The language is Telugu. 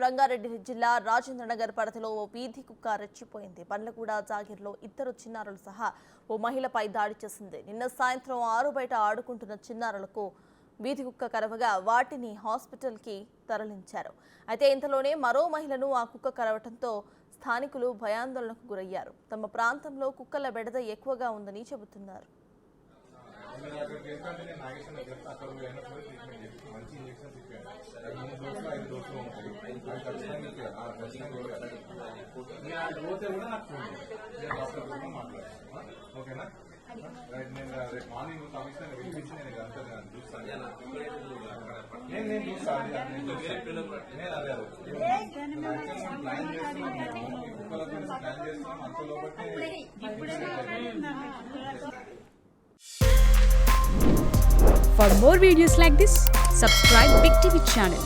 రంగారెడ్డి జిల్లా రాజేంద్రనగర్ పరిధిలో ఓ వీధి కుక్క రెచ్చిపోయింది. బండ్లగూడ జాగిర్లో ఇద్దరు చిన్నారులు సహా ఓ మహిళపై దాడి చేసింది. నిన్న సాయంత్రం ఆరు బయట ఆడుకుంటున్న చిన్నారులకు వీధి కుక్క కరవగా వాటిని హాస్పిటల్కి తరలించారు. అయితే ఇంతలోనే మరో మహిళను ఆ కుక్క కరవటంతో స్థానికులు భయాందోళనకు గురయ్యారు. తమ ప్రాంతంలో కుక్కల బెడద ఎక్కువగా ఉందని చెబుతున్నారు. మార్నింగ్ కమిషనర్ పిలిపించి నేను చూస్తాను. ప్లాన్ చేస్తున్నాం అంతలోపే. For more videos like this, subscribe Big TV channel.